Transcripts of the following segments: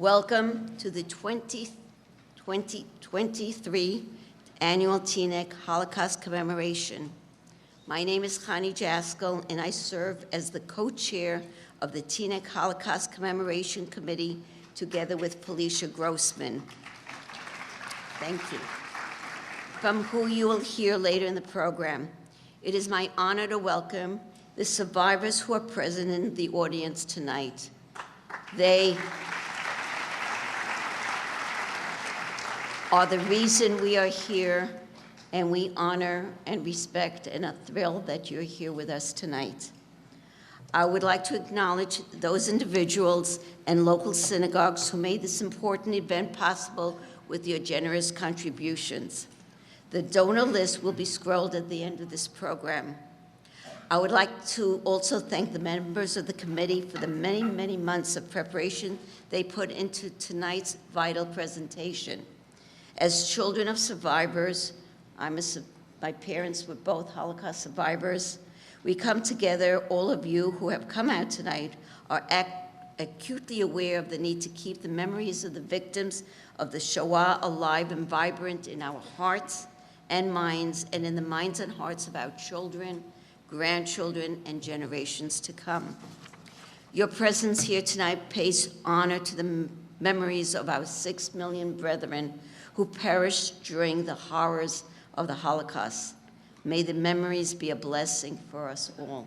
Welcome to the 2023 Annual Teaneck Holocaust Commemoration. My name is Connie Jaskell, and I serve as the co-chair of the Teaneck Holocaust Commemoration Committee, together with Felicia Grossman. Thank you. From who you will hear later in the program. It is my honor to welcome the survivors who are present in the audience tonight. They are the reason we are here, and we honor and respect and are thrilled that you're here with us tonight. I would like to acknowledge those individuals and local synagogues who made this important event possible with your generous contributions. The donor list will be scrolled at the end of this program. I would like to also thank the members of the committee for the many, many months of preparation they put into tonight's vital presentation. As children of survivors, my parents were both Holocaust survivors. We come together, all of you who have come out tonight are acutely aware of the need to keep the memories of the victims of the Shoah alive and vibrant in our hearts and minds, and in the minds and hearts of our children, grandchildren, and generations to come. Your presence here tonight pays honor to the memories of our 6 million brethren who perished during the horrors of the Holocaust. May the memories be a blessing for us all.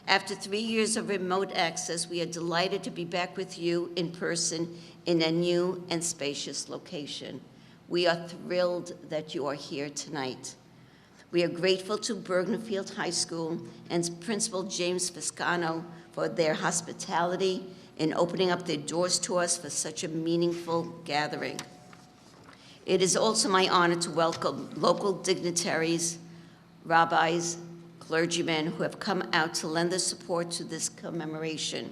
After 3 years of remote access, we are delighted to be back with you in person in a new and spacious location. We are thrilled that you are here tonight. We are grateful to Bergenfield High School and Principal James Viscano for their hospitality in opening up their doors to us for such a meaningful gathering. It is also my honor to welcome local dignitaries, rabbis, clergymen who have come out to lend their support to this commemoration.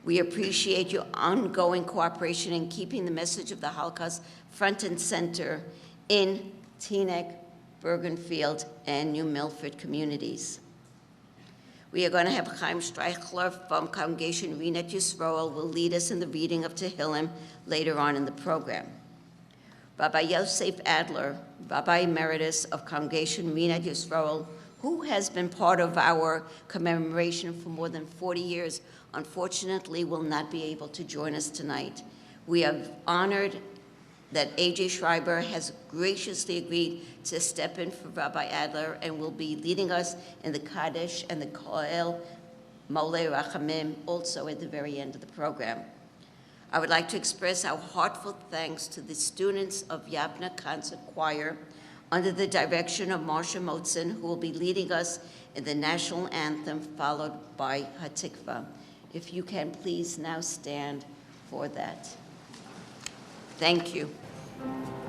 We appreciate your ongoing cooperation in keeping the message of the Holocaust front and center in Teaneck, Bergenfield, and New Milford communities. We are going to have Chaim Streichler from Congregation Rinat Yisroel will lead us in the reading of Tehillim later on in the program. Rabbi Yosef Adler, Rabbi Emeritus of Congregation Rinat Yisroel, who has been part of our commemoration for more than 40 years, unfortunately will not be able to join us tonight. We are honored that A.J. Schreiber has graciously agreed to step in for Rabbi Adler and will be leading us in the Kaddish and the Koel Molei Rachamim also at the very end of the program. I would like to express our heartfelt thanks to the students of Yabna Concert Choir under the direction of Marsha Motzen, who will be leading us in the national anthem followed by Hatikva. If you can please now stand for that. Thank you. Oh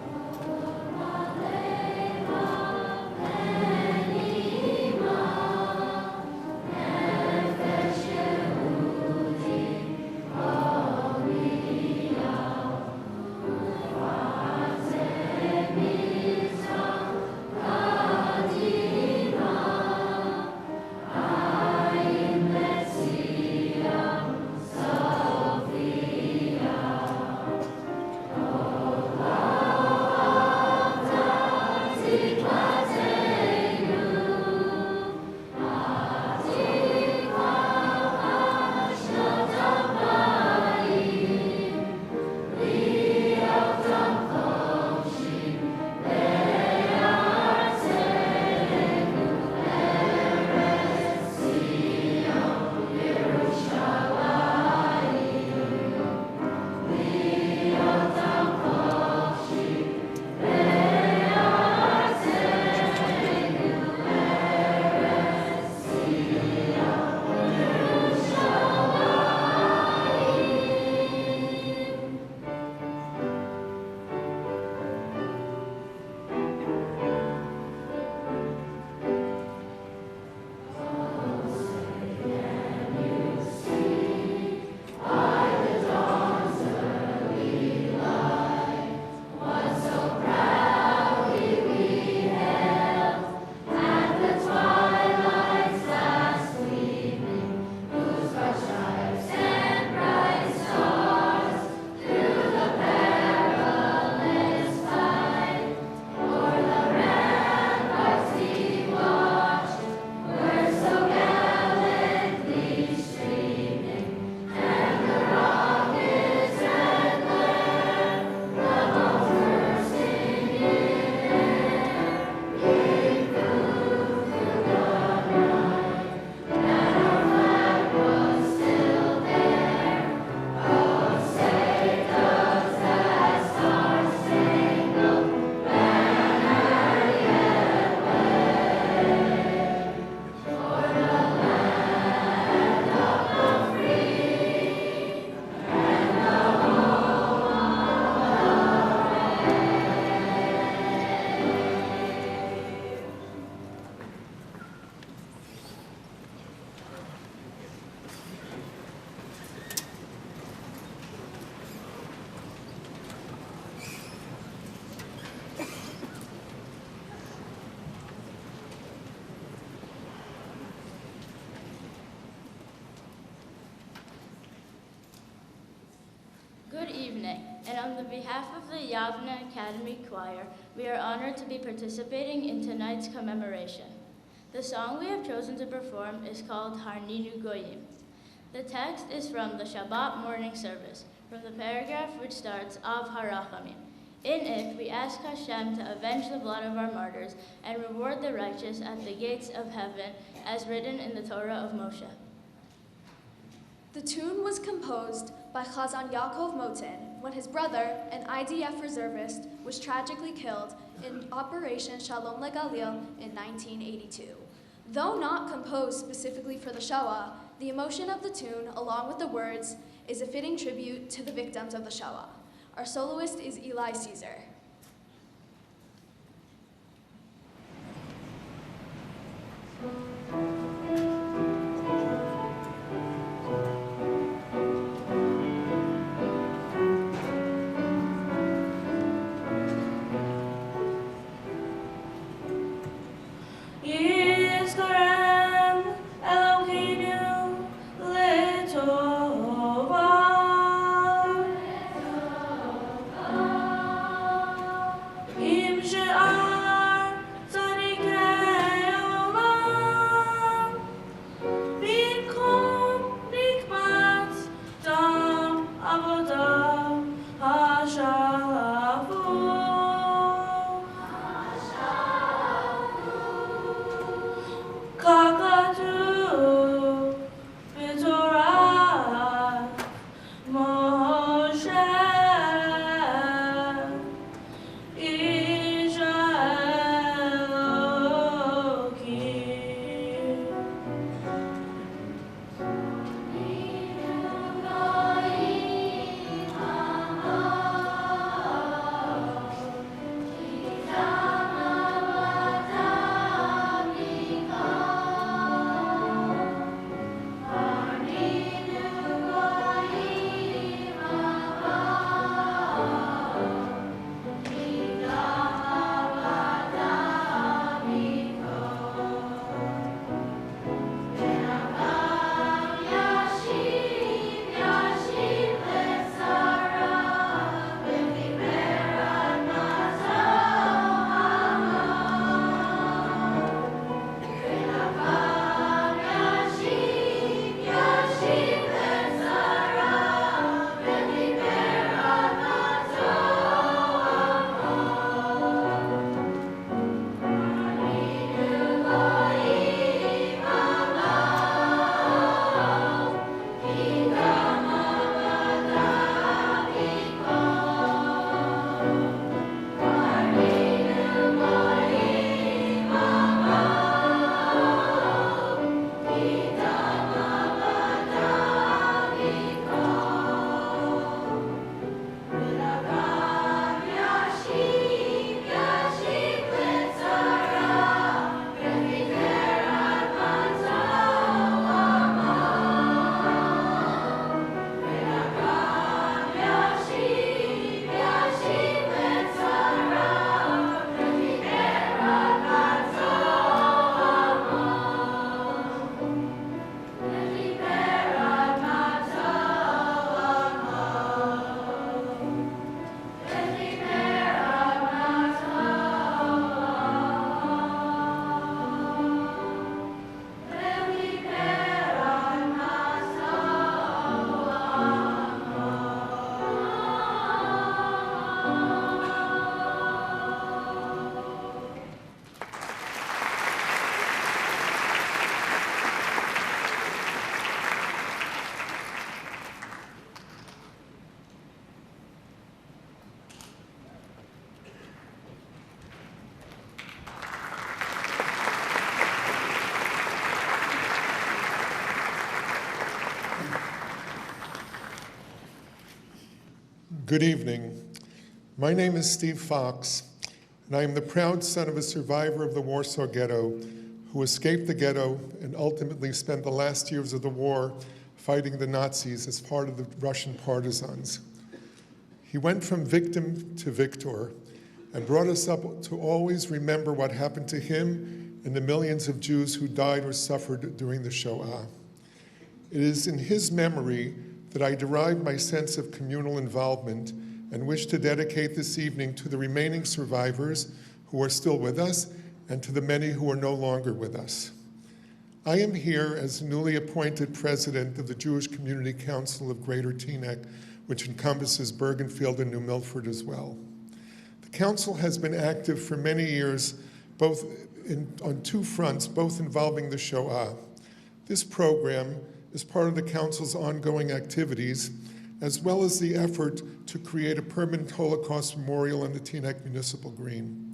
Teaneck, and on the behalf of the Yavna Academy Choir, we are honored to be participating in tonight's commemoration. The song we have chosen to perform is called Harninu Goyim. The text is from the Shabbat morning service, from the paragraph which starts, Av Harachamim. In it, we ask Hashem to avenge the blood of our martyrs and reward the righteous at the gates of heaven, as written in the Torah of Moshe. The tune was composed by Chazan Yaakov Moten when his brother, an IDF reservist, was tragically killed in Operation Shalom LeGalil in 1982. Though not composed specifically for the Shoah, the emotion of the tune, along with the words, is a fitting tribute to the victims of the Shoah. Our soloist is Eli Caesar. Good evening. My name is Steve Fox, and I am the proud son of a survivor of the Warsaw Ghetto who escaped the ghetto and ultimately spent the last years of the war fighting the Nazis as part of the Russian partisans. He went from victim to victor and brought us up to always remember what happened to him and the millions of Jews who died or suffered during the Shoah. It is in his memory that I derive my sense of communal involvement and wish to dedicate this evening to the remaining survivors who are still with us and to the many who are no longer with us. I am here as newly appointed president of the Jewish Community Council of Greater Teaneck, which encompasses Bergenfield and New Milford as well. The council has been active for many years, both on two fronts, both involving the Shoah. This program is part of the council's ongoing activities, as well as the effort to create a permanent Holocaust memorial on the Teaneck Municipal Green.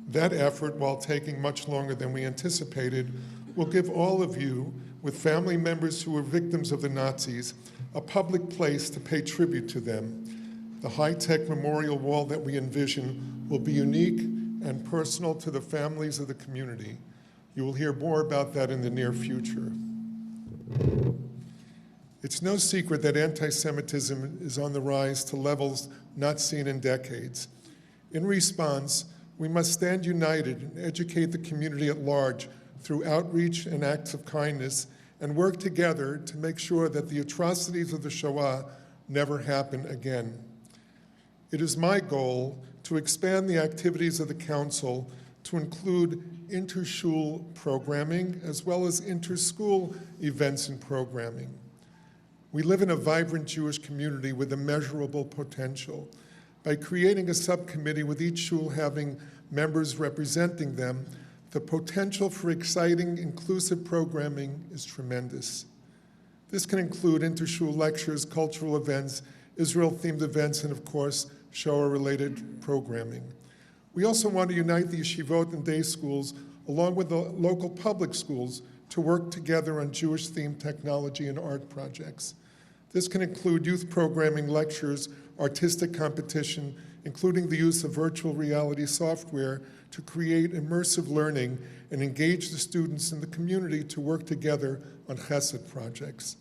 That effort, while taking much longer than we anticipated, will give all of you, with family members who were victims of the Nazis, a public place to pay tribute to them. The high-tech memorial wall that we envision will be unique and personal to the families of the community. You will hear more about that in the near future. It's no secret that anti-Semitism is on the rise to levels not seen in decades. In response, we must stand united and educate the community at large through outreach and acts of kindness, and work together to make sure that the atrocities of the Shoah never happen again. It is my goal to expand the activities of the council to include inter-shul programming as well as inter-school events and programming. We live in a vibrant Jewish community with immeasurable potential. By creating a subcommittee with each shul having members representing them, the potential for exciting, inclusive programming is tremendous. This can include inter-shul lectures, cultural events, Israel-themed events, and of course, Shoah-related programming. We also want to unite the yeshivot and day schools along with the local public schools to work together on Jewish-themed technology and art projects. This can include youth programming, lectures, artistic competition, including the use of virtual reality software to create immersive learning and engage the students in the community to work together on chesed projects.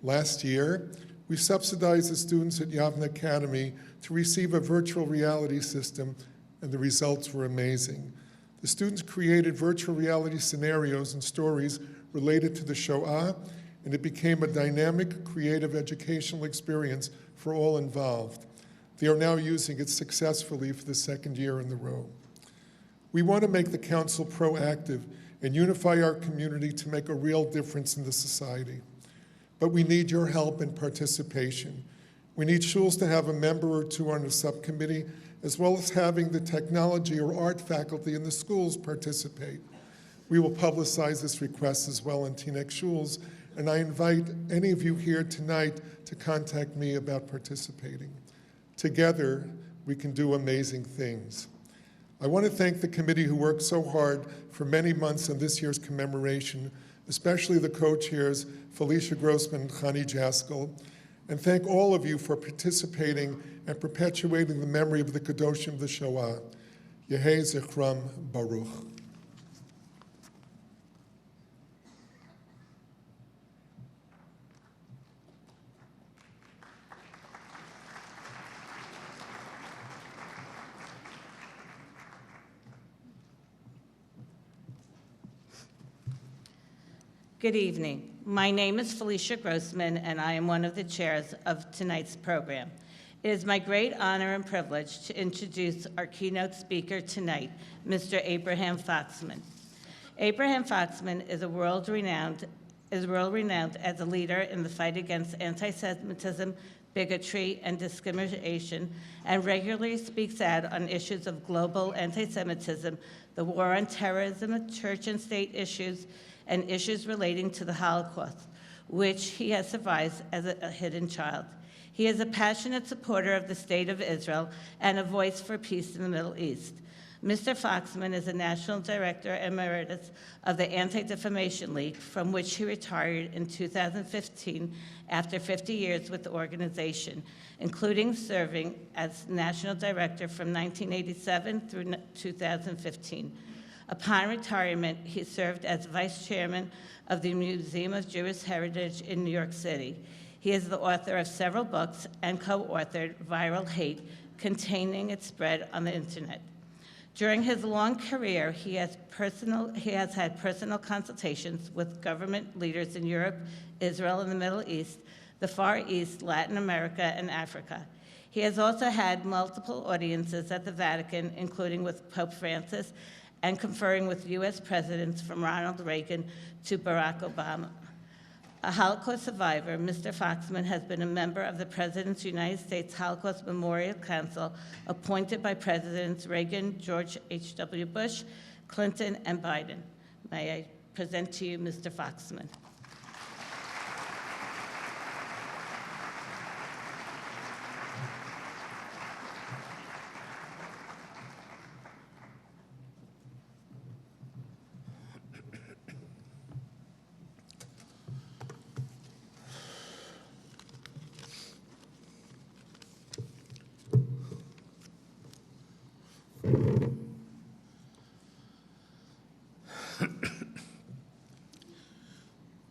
Last year, we subsidized the students at Yavne Academy to receive a virtual reality system, and the results were amazing. The students created virtual reality scenarios and stories related to the Shoah, and it became a dynamic, creative educational experience for all involved. They are now using it successfully for the second year in a row. We want to make the council proactive and unify our community to make a real difference in the society. But we need your help and participation. We need shuls to have a member or two on the subcommittee, as well as having the technology or art faculty in the schools participate. We will publicize this request as well in Teaneck shuls, and I invite any of you here tonight to contact me about participating. Together, we can do amazing things. I want to thank the committee who worked so hard for many months on this year's commemoration, especially the co-chairs, Felicia Grossman and Chani Jaskal, and thank all of you for participating and perpetuating the memory of the Kedoshim of the Shoah. Yehei Zichram Baruch. Good evening. My name is Felicia Grossman, and I am one of the chairs of tonight's program. It is my great honor and privilege to introduce our keynote speaker tonight, Mr. Abraham Foxman. Abraham Foxman is world-renowned as a leader in the fight against anti-Semitism, bigotry, and discrimination, and regularly speaks out on issues of global anti-Semitism, the war on terrorism, church and state issues, and issues relating to the Holocaust, which he has survived as a hidden child. He is a passionate supporter of the State of Israel and a voice for peace in the Middle East. Mr. Foxman is a National Director Emeritus of the Anti-Defamation League, from which he retired in 2015 after 50 years with the organization, including serving as National Director from 1987 through 2015. Upon retirement, he served as Vice Chairman of the Museum of Jewish Heritage in New York City. He is the author of several books and co-authored Viral Hate, Containing Its Spread on the Internet. During his long career, he has had personal consultations with government leaders in Europe, Israel, and the Middle East, the Far East, Latin America, and Africa. He has also had multiple audiences at the Vatican, including with Pope Francis, and conferring with U.S. presidents from Ronald Reagan to Barack Obama. A Holocaust survivor, Mr. Foxman has been a member of the President's United States Holocaust Memorial Council, appointed by Presidents Reagan, George H.W. Bush, Clinton, and Biden. May I present to you Mr. Foxman.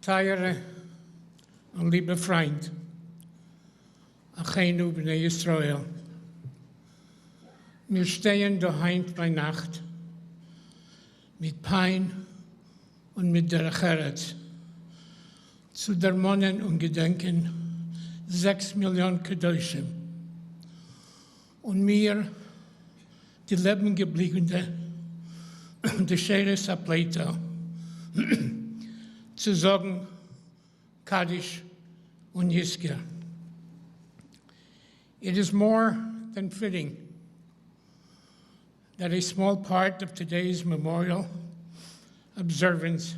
Teure und liebe Freund, Achenu b'nei Yisrael, wir stehen daheim bei Nacht mit Pein und mit der Herz zu der Monnen und Gedenken 6 Millionen Kedoshim und mir, die Leben gebliebene, die Scheres Apleita, zu sagen, Kaddish und Yizkir. It is more than fitting that a small part of today's memorial observance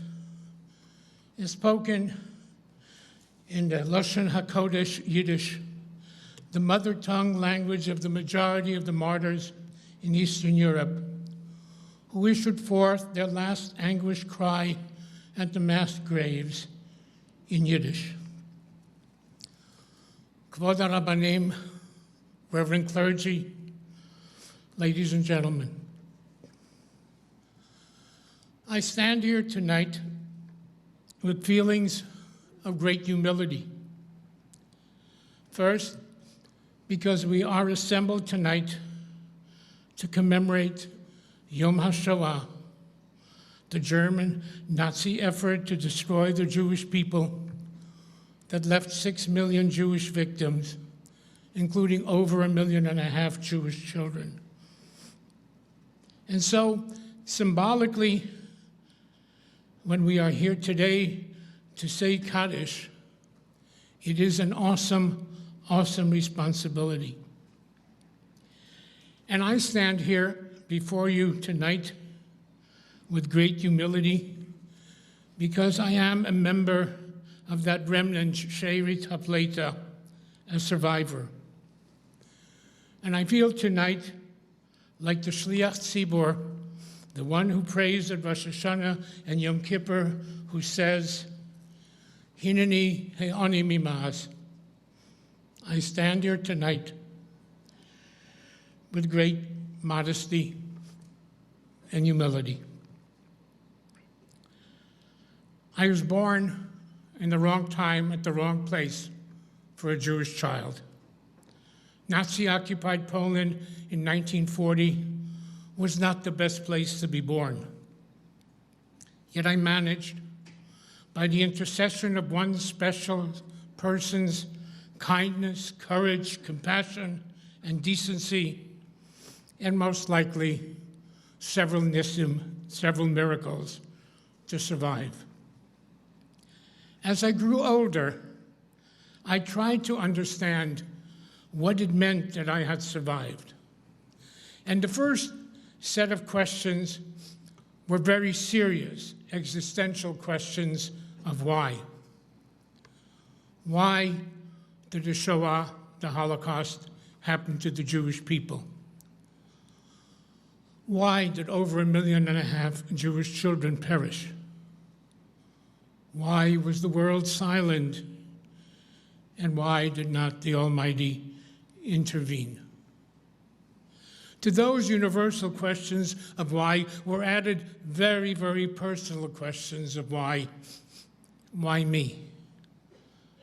is spoken in the Lashon HaKodesh Yiddish, the mother tongue language of the majority of the martyrs in Eastern Europe, who issued forth their last anguished cry at the mass graves in Yiddish. Kvod HaRabbanim, Reverend clergy, ladies and gentlemen, I stand here tonight with feelings of great humility. First, because we are assembled tonight to commemorate Yom HaShoah, the German Nazi effort to destroy the Jewish people that left 6 million Jewish victims, including over 1.5 million Jewish children. And so, symbolically, when we are here today to say Kaddish, it is an awesome, awesome responsibility. And I stand here before you tonight with great humility, because I am a member of that remnant, She'erit HaPleita, a survivor. And I feel tonight like the Shliach Tzibor, the one who prays at Rosh Hashanah and Yom Kippur, who says, Hineni he'ani mimaz. I stand here tonight with great modesty and humility. I was born in the wrong time at the wrong place for a Jewish child. Nazi-occupied Poland in 1940 was not the best place to be born. Yet I managed, by the intercession of one special person's kindness, courage, compassion, and decency, and most likely several nisim, several miracles, to survive. As I grew older, I tried to understand what it meant that I had survived. And the first set of questions were very serious, existential questions of why. Why did the Shoah, the Holocaust, happen to the Jewish people? Why did over 1.5 million Jewish children perish? Why was the world silent? And why did not the Almighty intervene? To those universal questions of why were added very, very personal questions of why. Why me?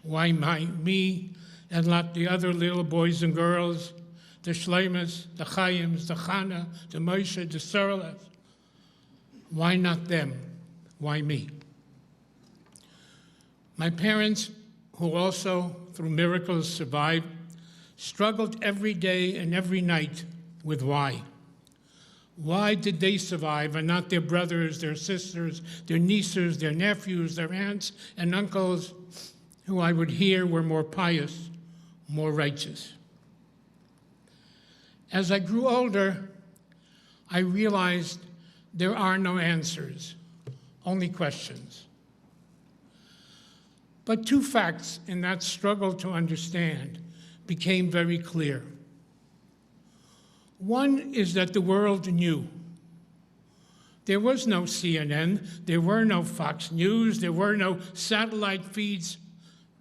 Why me and not the other little boys and girls, the Shleimas, the Chaims, the Chana, the Moshe, the Serles? Why not them? Why me? My parents, who also, through miracles, survived, struggled every day and every night with why. Why did they survive and not their brothers, their sisters, their nieces, their nephews, their aunts and uncles, who I would hear were more pious, more righteous? As I grew older, I realized there are no answers, only questions. But two facts in that struggle to understand became very clear. One is that the world knew. There was no CNN, there were no Fox News, there were no satellite feeds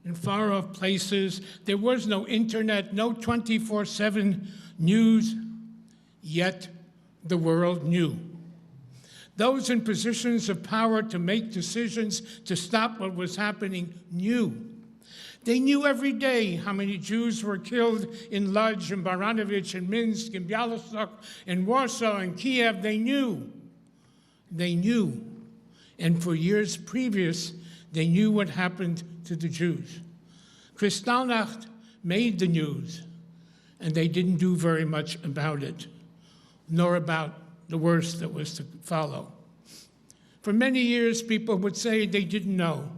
in far-off places, there was no internet, no 24/7 news, yet the world knew. Those in positions of power to make decisions to stop what was happening knew. They knew every day how many Jews were killed in Lodz, in Baranovich, in Minsk, in Bialystok, in Warsaw, in Kiev. They knew. They knew. And for years previous, they knew what happened to the Jews. Kristallnacht made the news, and they didn't do very much about it, nor about the worst that was to follow. For many years, people would say they didn't know.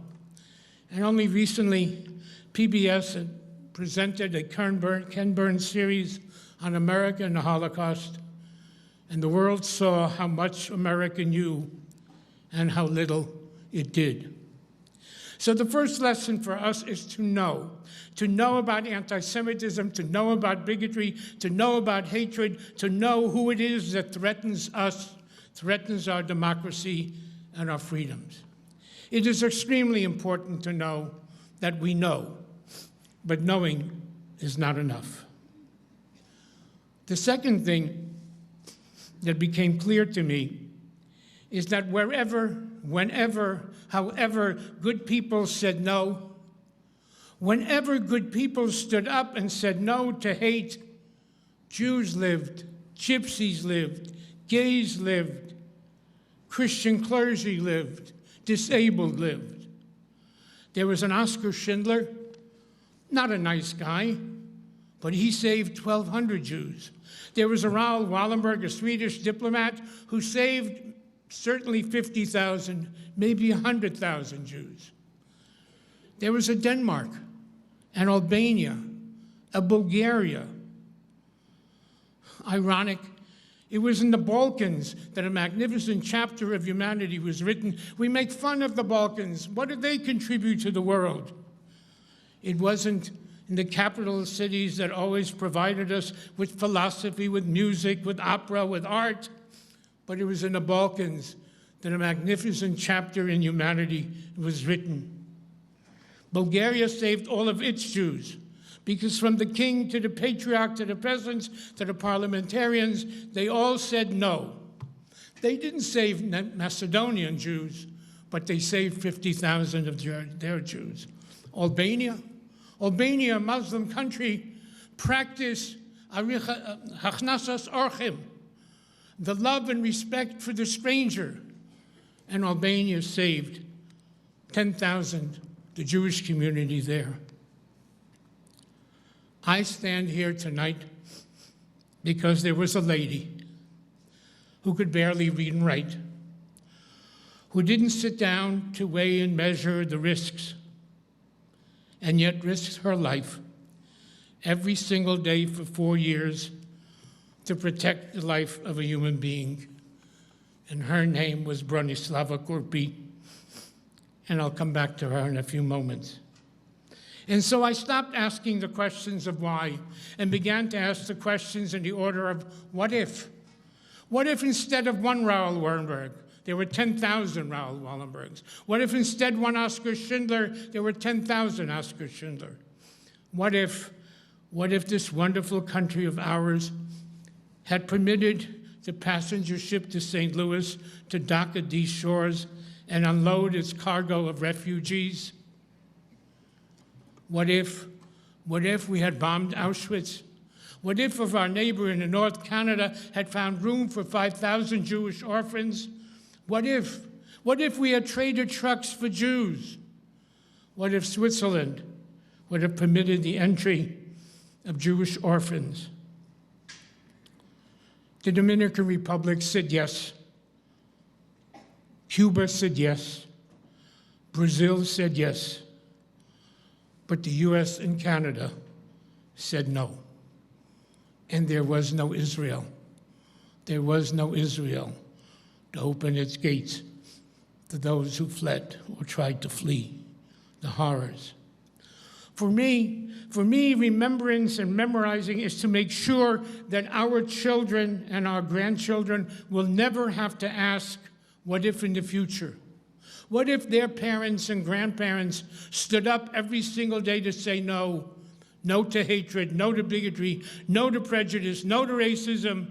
And only recently, PBS had presented a Ken Burns series on America and the Holocaust, and the world saw how much America knew and how little it did. So the first lesson for us is to know about anti-Semitism, to know about bigotry, to know about hatred, to know who it is that threatens us, threatens our democracy and our freedoms. It is extremely important to know that we know, but knowing is not enough. The second thing that became clear to me is that wherever, whenever, however good people said no, whenever good people stood up and said no to hate, Jews lived, gypsies lived, gays lived, Christian clergy lived, disabled lived. There was an Oskar Schindler, not a nice guy, but he saved 1,200 Jews. There was a Raoul Wallenberg, a Swedish diplomat, who saved certainly 50,000, maybe 100,000 Jews. There was a Denmark, an Albania, a Bulgaria. Ironic, it was in the Balkans that a magnificent chapter of humanity was written. We make fun of the Balkans. What did they contribute to the world? It wasn't in the capital cities that always provided us with philosophy, with music, with opera, with art, but it was in the Balkans that a magnificent chapter in humanity was written. Bulgaria saved all of its Jews, because from the king to the patriarch to the peasants to the parliamentarians, they all said no. They didn't save Macedonian Jews, but they saved 50,000 of their Jews. Albania, a Muslim country, practiced hachnasas orchim, the love and respect for the stranger, and Albania saved 10,000, the Jewish community there. I stand here tonight because there was a lady who could barely read and write, who didn't sit down to weigh and measure the risks, and yet risked her life every single day for 4 years to protect the life of a human being. And her name was Bronislava Kurpi, and I'll come back to her in a few moments. And so I stopped asking the questions of why and began to ask the questions in the order of what if? What if instead of one Raoul Wallenberg, there were 10,000 Raoul Wallenbergs? What if instead one Oskar Schindler, there were 10,000 Oskar Schindler? What if this wonderful country of ours had permitted the passenger ship to St. Louis to dock at these shores and unload its cargo of refugees? What if we had bombed Auschwitz? What if our neighbor in the North Canada had found room for 5,000 Jewish orphans? What if we had traded trucks for Jews? What if Switzerland would have permitted the entry of Jewish orphans. The Dominican Republic said yes. Cuba said yes. Brazil said yes. But the US and Canada said no. And there was no Israel. There was no Israel to open its gates to those who fled or tried to flee the horrors. For me, remembrance and memorizing is to make sure that our children and our grandchildren will never have to ask, what if in the future? What if their parents and grandparents stood up every single day to say no? No to hatred, no to bigotry, no to prejudice, no to racism,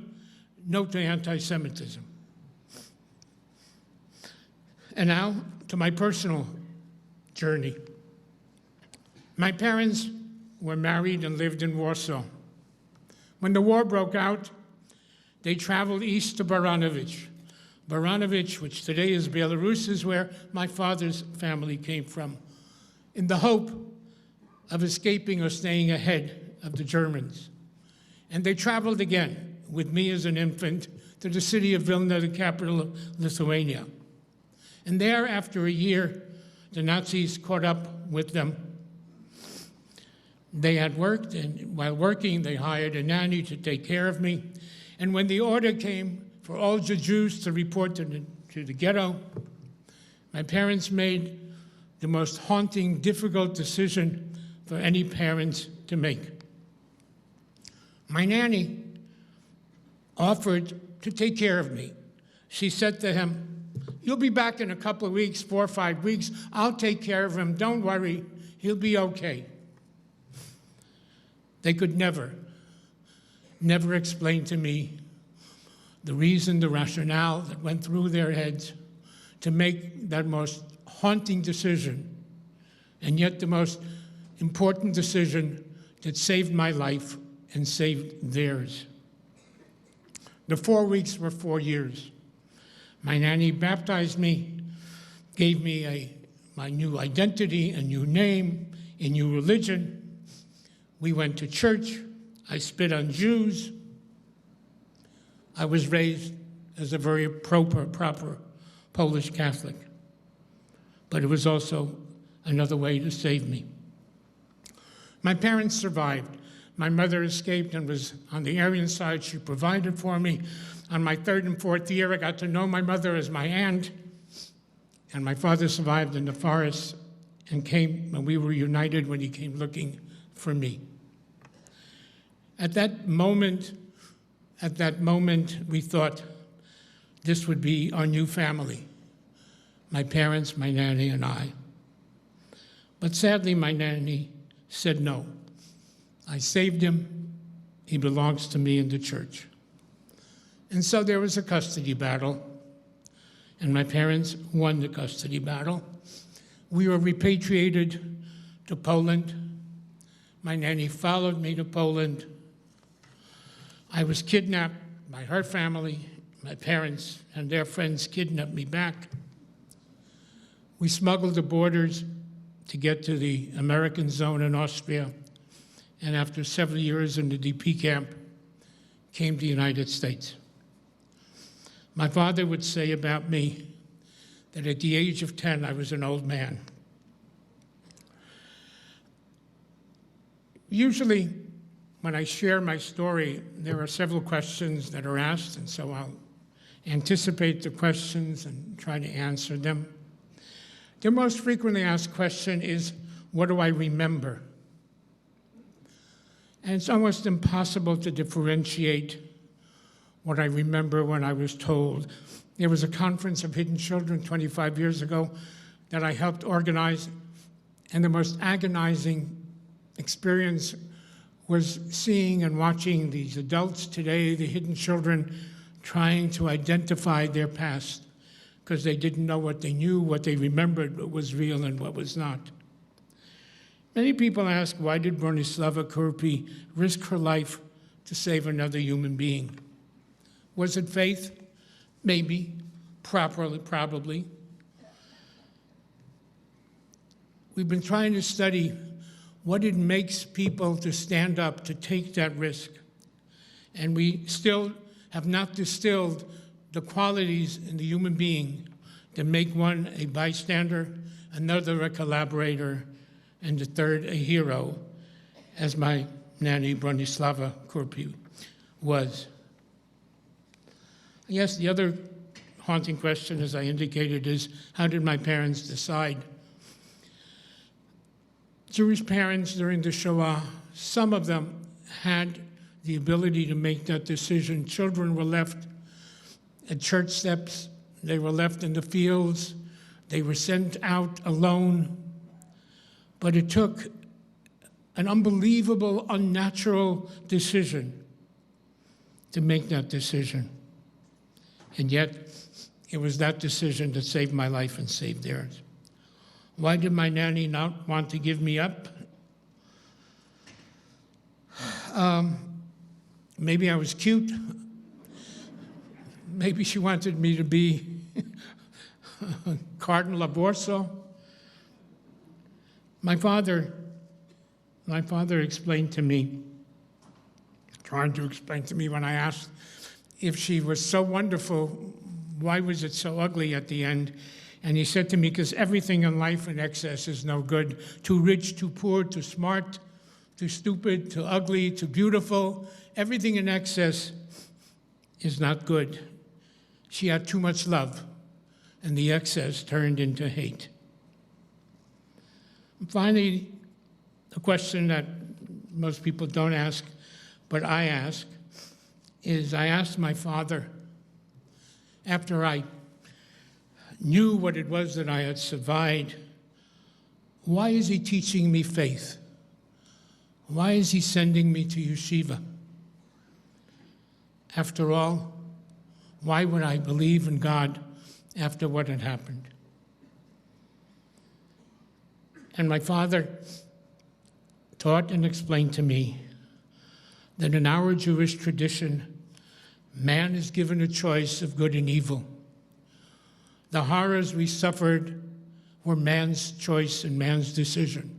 no to anti-Semitism. And now to my personal journey. My parents were married and lived in Warsaw. When the war broke out, they traveled east to Baranovich. Baranovich, which today is Belarus, is where my father's family came from, in the hope of escaping or staying ahead of the Germans. And they traveled again with me as an infant to the city of Vilna, the capital of Lithuania. And there, after a year, the Nazis caught up with them. They had worked, and while working, they hired a nanny to take care of me. And when the order came for all the Jews to report to the ghetto, my parents made the most haunting, difficult decision for any parents to make. My nanny offered to take care of me. She said to him, "You'll be back in a couple of weeks, 4 or 5 weeks. I'll take care of him. Don't worry. He'll be okay." They could never explain to me the reason, the rationale that went through their heads to make that most haunting decision, and yet the most important decision that saved my life and saved theirs. The 4 weeks were 4 years. My nanny baptized me, gave me my new identity, a new name, a new religion. We went to church. I spit on Jews. I was raised as a very proper Polish Catholic. But it was also another way to save me. My parents survived. My mother escaped and was on the Aryan side. She provided for me. On my 3rd and 4th year, I got to know my mother as my aunt. And my father survived in the forest and came, and we were united when he came looking for me. At that moment, we thought this would be our new family. My parents, my nanny, and I. But sadly, my nanny said no. I saved him. He belongs to me in the church. And so there was a custody battle, and my parents won the custody battle. We were repatriated to Poland. My nanny followed me to Poland. I was kidnapped by her family. My parents and their friends kidnapped me back. We smuggled the borders to get to the American zone in Austria, and after several years in the DP camp, came to the United States. My father would say about me that at the age of 10, I was an old man. Usually, when I share my story, there are several questions that are asked, and so I'll anticipate the questions and try to answer them. The most frequently asked question is, what do I remember? And it's almost impossible to differentiate what I remember when I was told. There was a conference of hidden children 25 years ago that I helped organize, and the most agonizing experience was seeing and watching these adults today, the hidden children, trying to identify their past because they didn't know what they knew, what they remembered, what was real and what was not. Many people ask, why did Bronislava Kurpi risk her life to save another human being? Was it faith? Maybe. Probably. We've been trying to study what it makes people to stand up, to take that risk. And we still have not distilled the qualities in the human being that make one a bystander, another a collaborator, and the third a hero, as my nanny Bronislava Kurpiu was. Yes, the other haunting question, as I indicated, is how did my parents decide? Jewish parents during the Shoah, some of them had the ability to make that decision. Children were left at church steps, they were left in the fields, they were sent out alone. But it took an unbelievable, unnatural decision to make that decision. And yet, it was that decision that saved my life and saved theirs. Why did my nanny not want to give me up? Maybe I was cute. Maybe she wanted me to be Cardinal Aborso. My father explained to me, trying to explain to me when I asked if she was so wonderful, why was it so ugly at the end? And he said to me, because everything in life in excess is no good. Too rich, too poor, too smart, too stupid, too ugly, too beautiful. Everything in excess is not good. She had too much love, and the excess turned into hate. And finally, the question that most people don't ask, but I ask, is I asked my father, after I knew what it was that I had survived, why is he teaching me faith? Why is he sending me to yeshiva? After all, why would I believe in God after what had happened? And my father taught and explained to me that in our Jewish tradition, man is given a choice of good and evil. The horrors we suffered were man's choice and man's decision.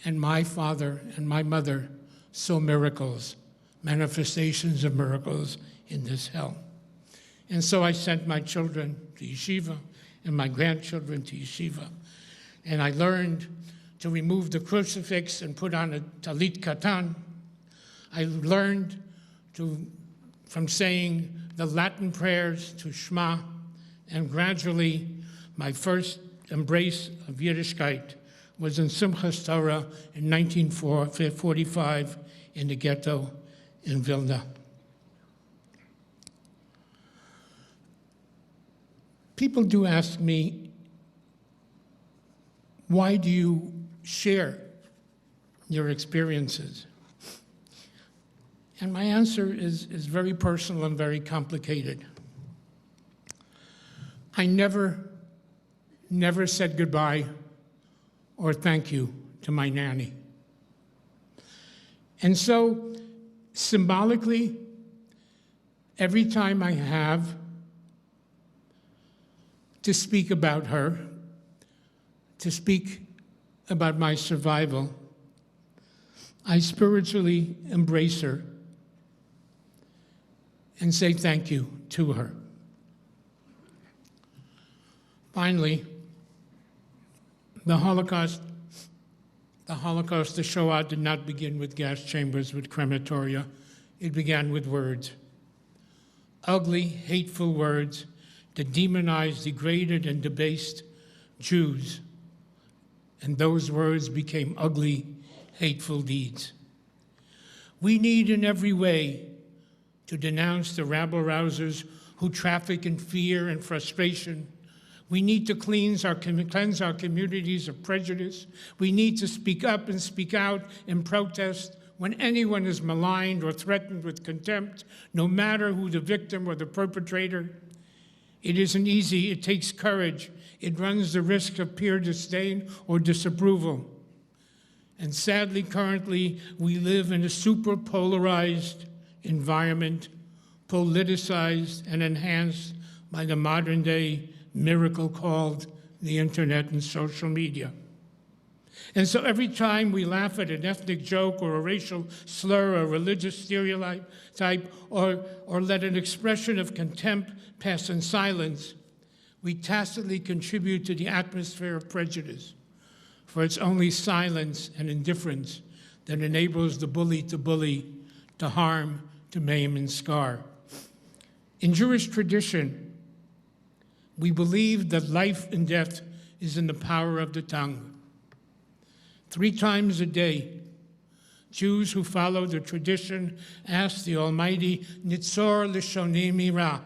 And my father and my mother saw miracles, manifestations of miracles in this hell. And so I sent my children to yeshiva and my grandchildren to yeshiva. And I learned to remove the crucifix and put on a talit katan. I learned from saying the Latin prayers to Shema, and gradually my first embrace of Yiddishkeit was in Simchas Torah in 1945 in the ghetto in Vilna. People do ask me, why do you share your experiences? And my answer is very personal and very complicated. I never said goodbye or thank you to my nanny. And so, symbolically, every time I have to speak about her, to speak about my survival, I spiritually embrace her and say thank you to her. Finally, the Holocaust, the Shoah did not begin with gas chambers, with crematoria. It began with words. Ugly, hateful words that demonized, degraded, and debased Jews. And those words became ugly, hateful deeds. We need in every way to denounce the rabble-rousers who traffic in fear and frustration. We need to cleanse our communities of prejudice. We need to speak up and speak out in protest when anyone is maligned or threatened with contempt, no matter who the victim or the perpetrator. It isn't easy, it takes courage. It runs the risk of peer disdain or disapproval. And sadly, currently, we live in a super polarized environment, politicized and enhanced by the modern day miracle called the internet and social media. And so every time we laugh at an ethnic joke or a racial slur or religious stereotype or let an expression of contempt pass in silence, we tacitly contribute to the atmosphere of prejudice. For it's only silence and indifference that enables the bully, to harm, to maim and scar. In Jewish tradition, we believe that life and death is in the power of the tongue. 3 times a day, Jews who follow the tradition ask the Almighty, Nitzor Lishoni Mira,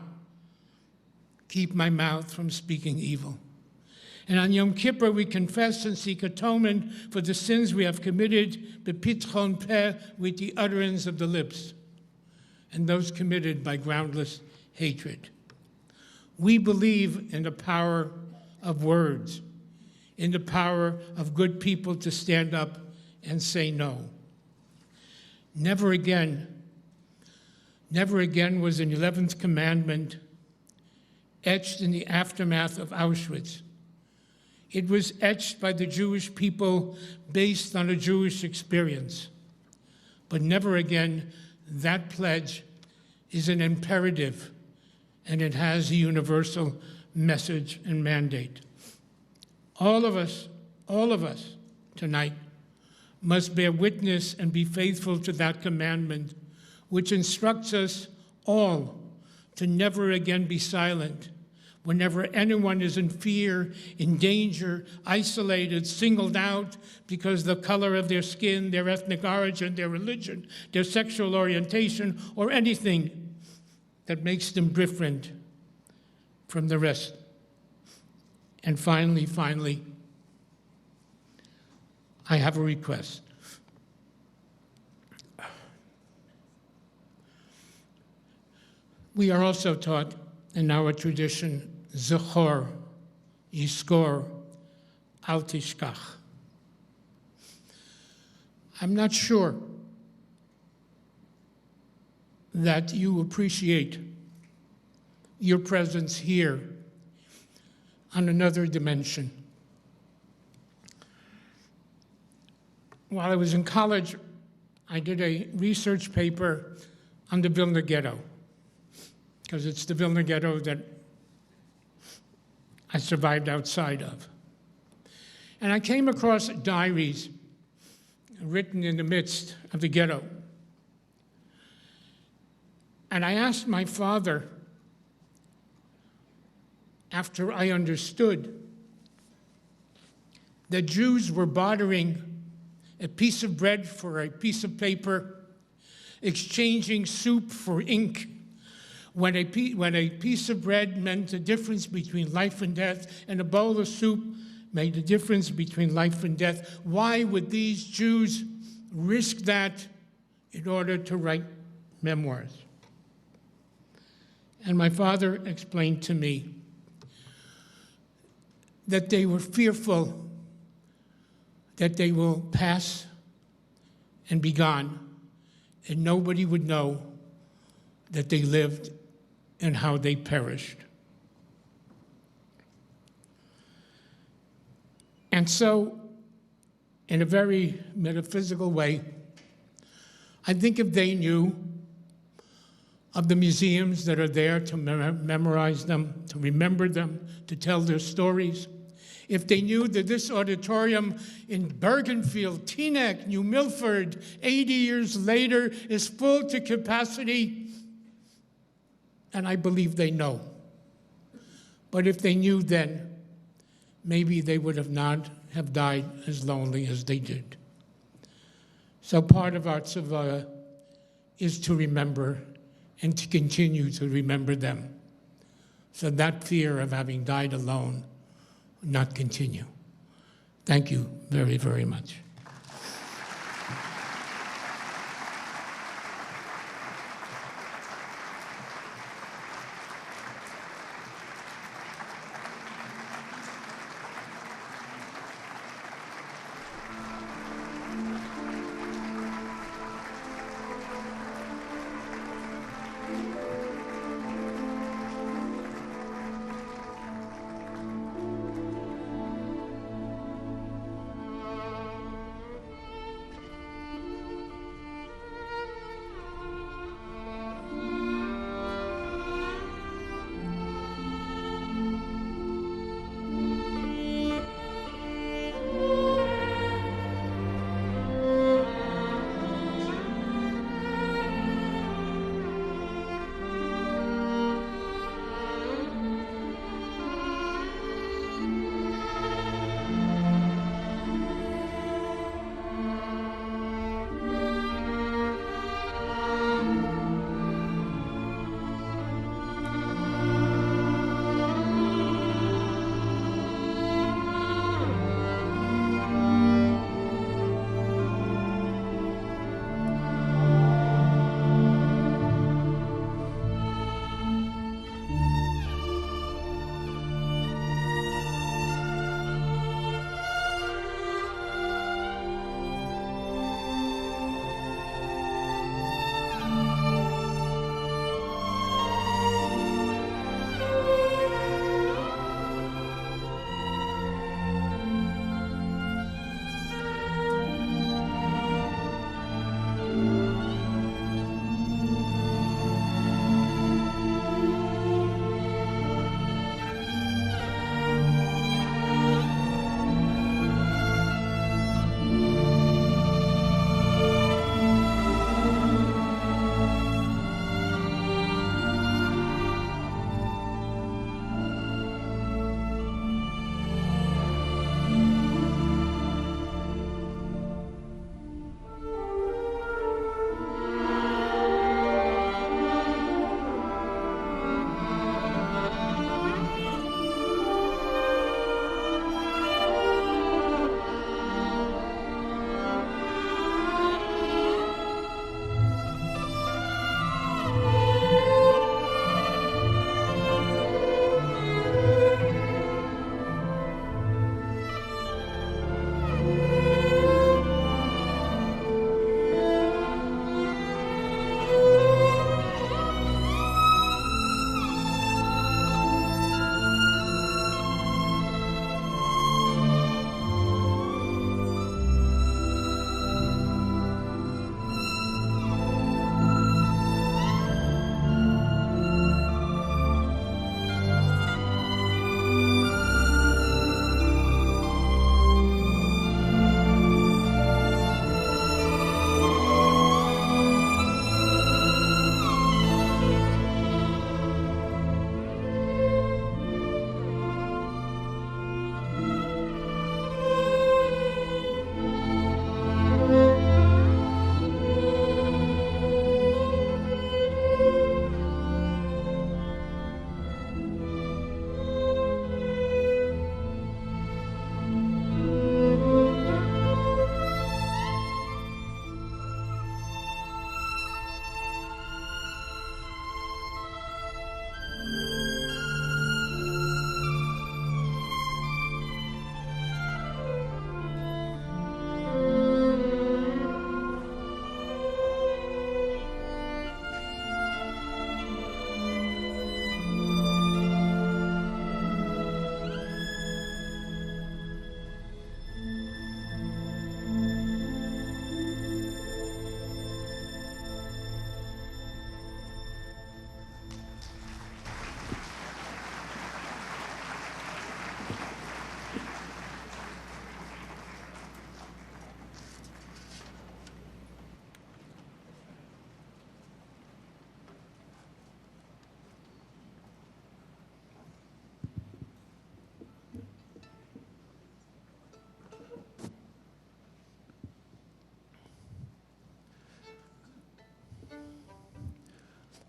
keep my mouth from speaking evil. And on Yom Kippur, we confess and seek atonement for the sins we have committed, bepitchon peh, with the utterance of the lips, and those committed by groundless hatred. We believe in the power of words, in the power of good people to stand up and say no. Never again was an 11th commandment etched in the aftermath of Auschwitz. It was etched by the Jewish people based on a Jewish experience. But never again, that pledge is an imperative, and it has a universal message and mandate. All of us tonight must bear witness and be faithful to that commandment, which instructs us all to never again be silent whenever anyone is in fear, in danger, isolated, singled out because of the color of their skin, their ethnic origin, their religion, their sexual orientation, or anything that makes them different from the rest. And finally, I have a request. We are also taught in our tradition, Zechor, Yizkor, Al Tishkach. I'm not sure that you appreciate your presence here on another dimension. While I was in college, I did a research paper on the Vilna Ghetto, because it's the Vilna Ghetto that I survived outside of. And I came across diaries written in the midst of the ghetto. And I asked my father, after I understood that Jews were bartering a piece of bread for a piece of paper, exchanging soup for ink, when a piece of bread meant the difference between life and death, and a bowl of soup made the difference between life and death. Why would these Jews risk that in order to write memoirs? And my father explained to me that they were fearful that they will pass and be gone, and nobody would know that they lived and how they perished. And so, in a very metaphysical way, I think if they knew of the museums that are there to memorize them, to remember them, to tell their stories, if they knew that this auditorium in Bergenfield, Teaneck, New Milford, 80 years later, is full to capacity, and I believe they know. But if they knew then, maybe they would have not have died as lonely as they did. So part of our tzavah is to remember and to continue to remember them, so that fear of having died alone will not continue. Thank you very, very much.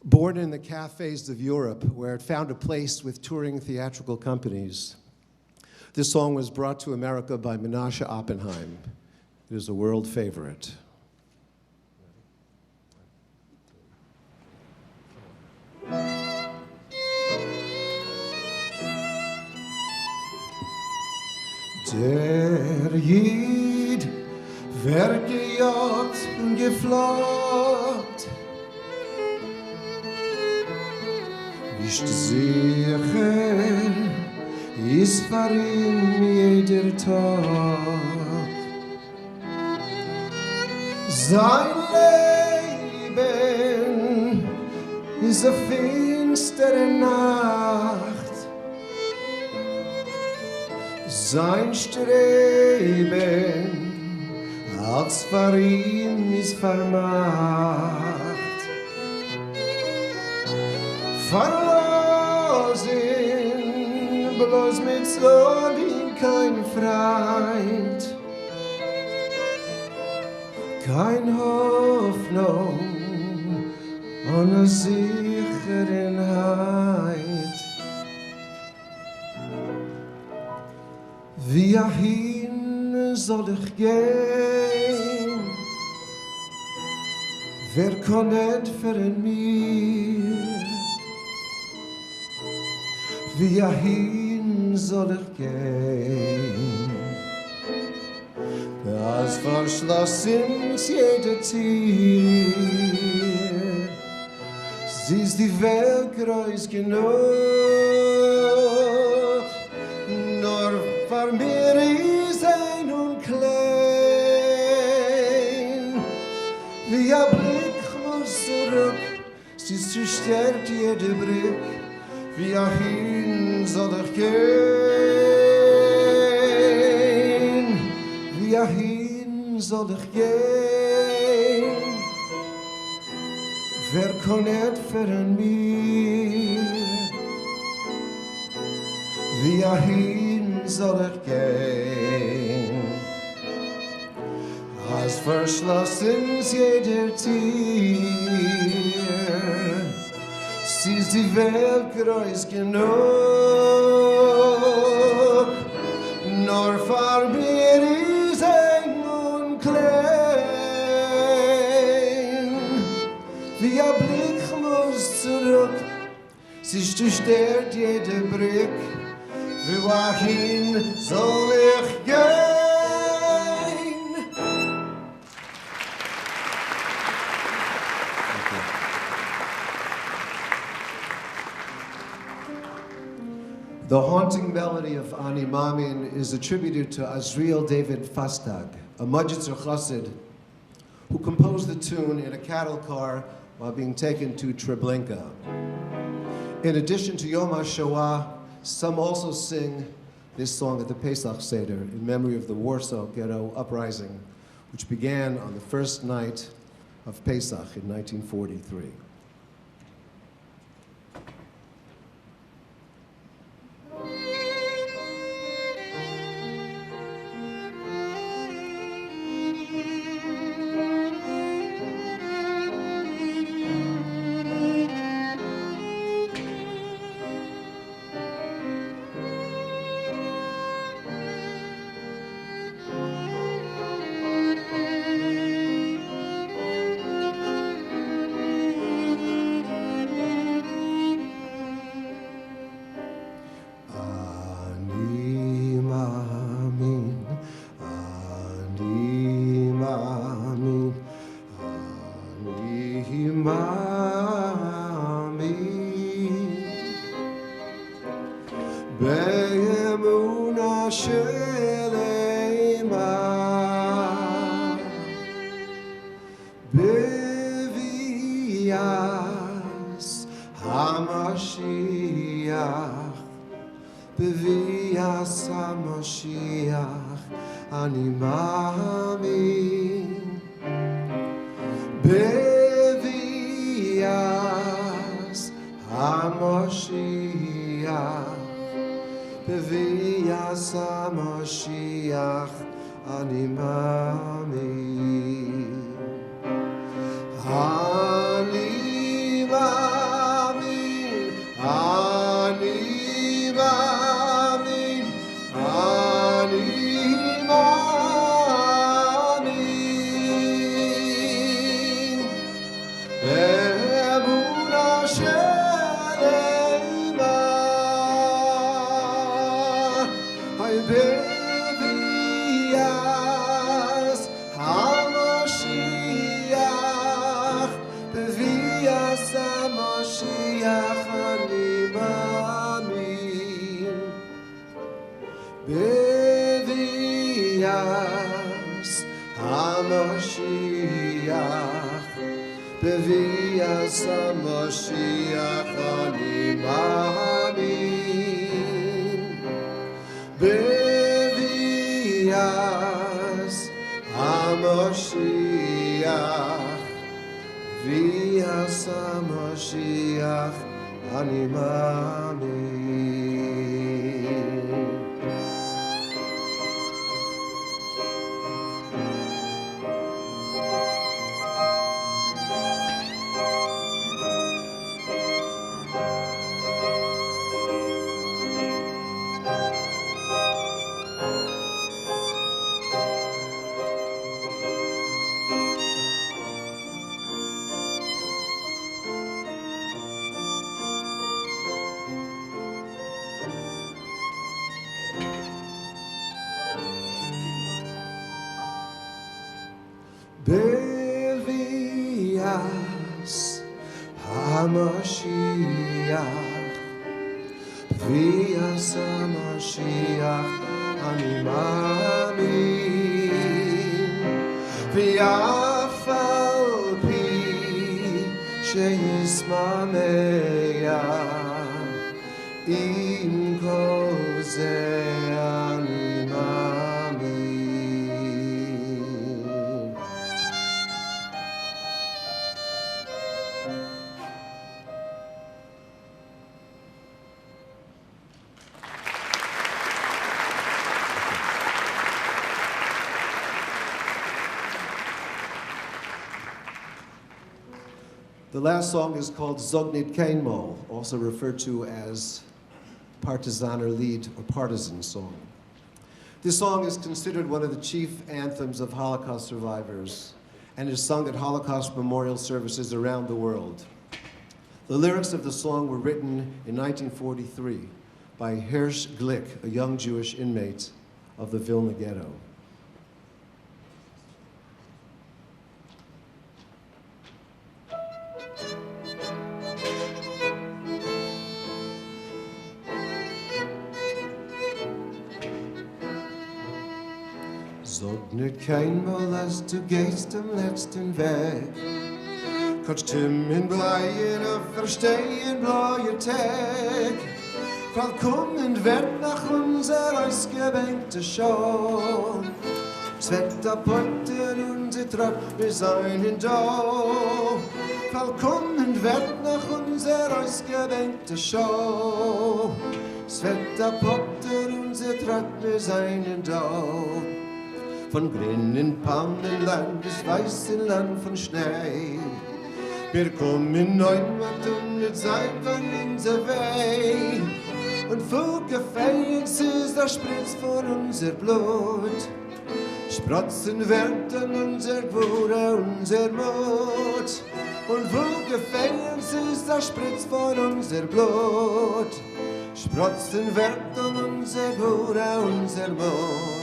Born in the cafes of Europe, where it found a place with touring theatrical companies, this song was brought to America by Menashe Oppenheim. It is a world favorite. Der Jid wird gejagt und geflocht, nicht sicher ist für ihn jeder Tag. Sein Leben ist eine finstere Nacht, sein Streben als für ihn ist vermacht. Verloren, bloß mit Sorgen kein Freund, kein Hoffnung ohne Sicherheit. Wie hin soll ich gehen? Wer kann entfernen mir? Wie hin soll ich gehen? Das verschlossen ist jede Tür. Sie ist die Welt groß genug, nur für mir ist ein und klein. Wie ein Blick muss zurück, sie zerstört jede Brücke. Wie hin soll ich gehen? Wie hin soll ich gehen? Wer kann entfernen mir? Wie hin soll ich gehen? Als verschlossen ist jeder Tür. Sie ist die Welt groß genug, nur für mir ist eng und klein. Wie ein Blick muss zurück, sie zerstört jede Brücke. Wohin soll ich gehen? The haunting melody of Ani Mamin is attributed to Azriel David Fastag, a Mujitzer Chassid, who composed the tune in a cattle car while being taken to Treblinka. In addition to Yom HaShoah, some also sing this song at the Pesach Seder in memory of the Warsaw Ghetto Uprising, which began on the first night of Pesach in 1943. Bevias HaMashiach, Bevias HaMashiach, Ani Mamin. Bevias HaMashiach, Bevias HaMashiach, Ani Mamin. Ani Mamin. HaMashiach, Bevias HaMashiach ani mamin. Bevias HaMashiach, Vias HaMashiach ani mamin. Bevias HaMashiach, Vias HaMashiach ani mamin. V'af al pi she'yismameach, im kol zeh ani mamin. The last song is called Zognit Kainmo, also referred to as partisan or lead or partisan song. This song is considered one of the chief anthems of Holocaust survivors and is sung at Holocaust memorial services around the world. The lyrics of the song were written in 1943 by Hirsch Glick, a young Jewish inmate of the Vilna ghetto. Sag nicht keinmal, als du gehst am letzten Weg. Kannst Stimmen bleiben auf verstehen, blaue Tag. Willkommen wird nach unserer ausgewähnte Show. Es wird ab heute unser Trott, wir seien da. Willkommen wird nach unserer ausgewähnte Show. Es wird ab heute unser Trott, wir seien da. Von grünen Pannenland bis weißen Land von Schnee. Wir kommen Neumacht und mit Zeit von unser Weg. Und voll Gefängnis ist der Spritz von unser Blut. Sprotzen werden unser Bruder, unser Mut. Und voll Gefängnis ist der Spritz von unser Blut. Sprotzen werden unser Bruder, unser Mut.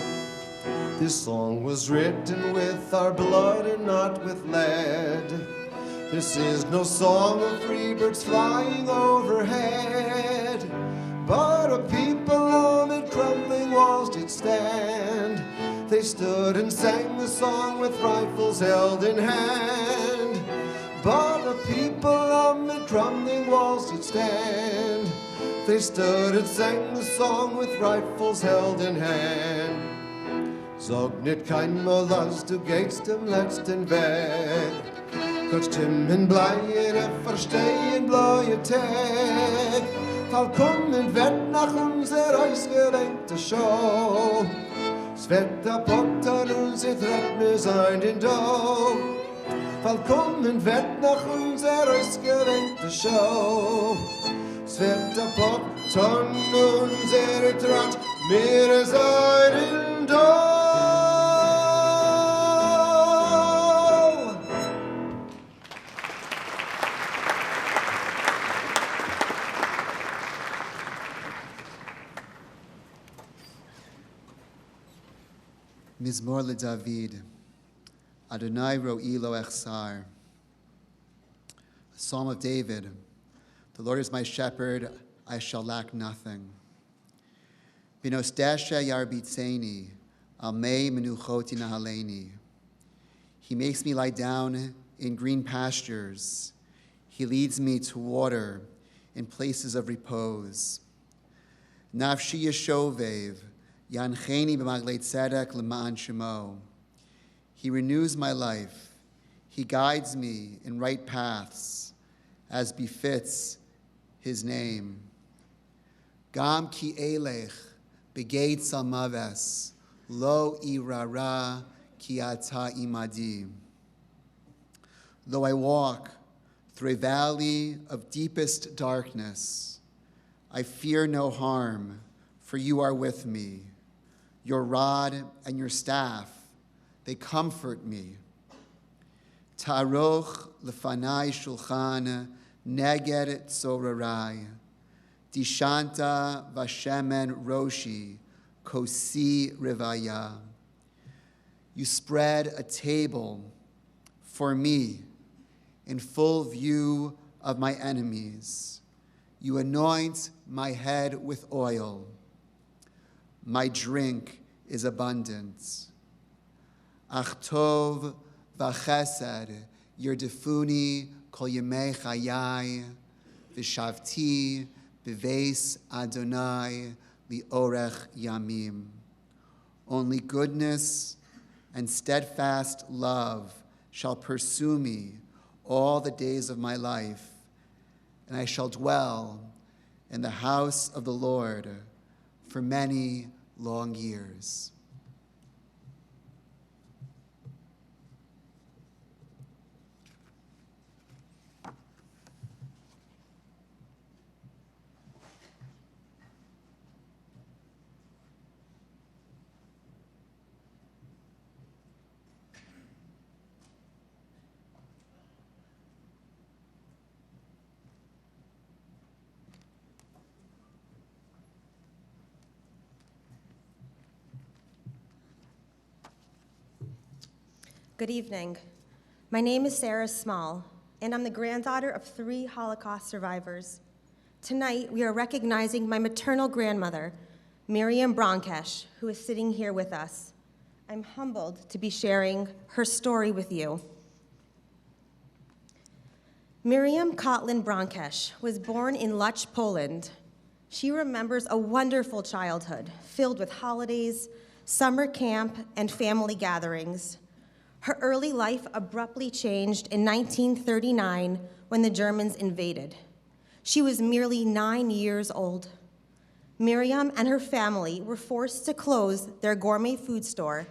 This song was written with our blood and not with lead. This is no song of free birds flying overhead, but a people amid crumbling walls did stand. They stood and sang the song with rifles held in hand. But a people amid crumbling walls did stand. They stood and sang the song with rifles held in hand. Sag nicht keinmal, als du gehst am letzten Weg. Kannst Stimmen bleiben, verstehen, blaue Tag. Willkommen wird nach unserer ausgedenkten Show. Es wird ab heute an unser Trott, wir seien in da. Willkommen wird nach unserer ausgedenkten Show. Es wird ab heute an unser Trott, wir seien in da. Mizmor LeDavid, Adonai ro'i lo echsar. A Psalm of David. The Lord is my shepherd, I shall lack nothing. Binostasha yarbitzeni, almei menuchoti nahaleni. He makes me lie down in green pastures. He leads me to water in places of repose. Nafshi yeshovev, yancheni b'maglei tzedek l'ma'an shemo. He renews my life. He guides me in right paths, as befits his name. Gam ki elech begeit salmaves, lo irara ki ata imadi. Though I walk through a valley of deepest darkness, I fear no harm, for you are with me. Your rod and your staff, they comfort me. Ta'aroch lefanai shulchan neged tzorarai. Dishanta vashemen roshi kosi rivaya. You spread a table for me in full view of my enemies. You anoint my head with oil. My drink is abundant. Achtov v'chesed yerdefuni kol yemei chayai v'shavti b'veis Adonai li'orech yamim. Only goodness and steadfast love shall pursue me all the days of my life, and I shall dwell in the house of the Lord for many long years. Good evening. My name is Sarah Small, and I'm the granddaughter of 3 Holocaust survivors. Tonight, we are recognizing my maternal grandmother, Miriam Bronkesh, who is sitting here with us. I'm humbled to be sharing her story with you. Miriam Kotlin Bronkesh was born in Lutch, Poland. She remembers a wonderful childhood filled with holidays, summer camp, and family gatherings. Her early life abruptly changed in 1939 when the Germans invaded. She was merely 9 years old. Miriam and her family were forced to close their gourmet food store,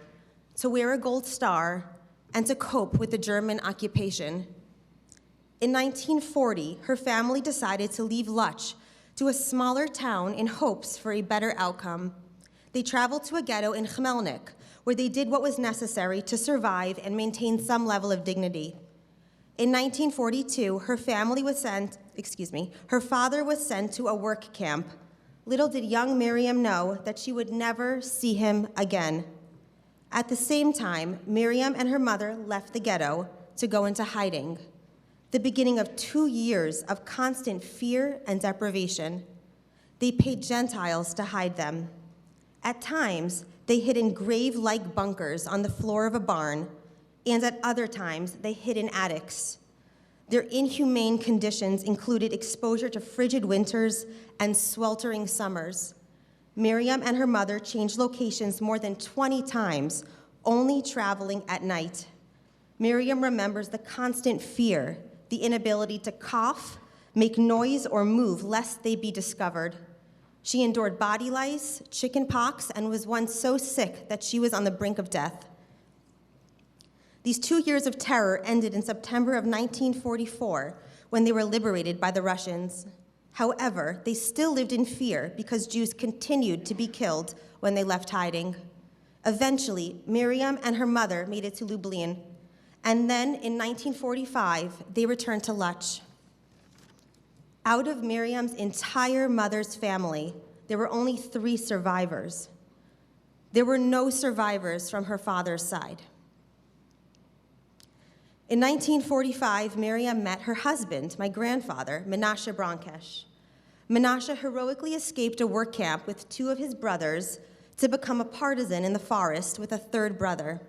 to wear a gold star, and to cope with the German occupation. In 1940, her family decided to leave Lutch to a smaller town in hopes for a better outcome. They traveled to a ghetto in Teaneck, where they did what was necessary to survive and maintain some level of dignity. In 1942, her father was sent to a work camp. Little did young Miriam know that she would never see him again. At the same time, Miriam and her mother left the ghetto to go into hiding, the beginning of 2 years of constant fear and deprivation. They paid Gentiles to hide them. At times, they hid in grave-like bunkers on the floor of a barn, and at other times, they hid in attics. Their inhumane conditions included exposure to frigid winters and sweltering summers. Miriam and her mother changed locations more than 20 times, only traveling at night. Miriam remembers the constant fear, the inability to cough, make noise, or move lest they be discovered. She endured body lice, chicken pox, and was once so sick that she was on the brink of death. These 2 years of terror ended in September of 1944 when they were liberated by the Russians. However, they still lived in fear because Jews continued to be killed when they left hiding. Eventually, Miriam and her mother made it to Lublin, and then in 1945, they returned to Lutch. Out of Miriam's entire mother's family, there were only 3 survivors. There were no survivors from her father's side. In 1945, Miriam met her husband, my grandfather, Menashe Bronkesh. Menashe heroically escaped a work camp with 2 of his brothers to become a partisan in the forest with a 3rd brother.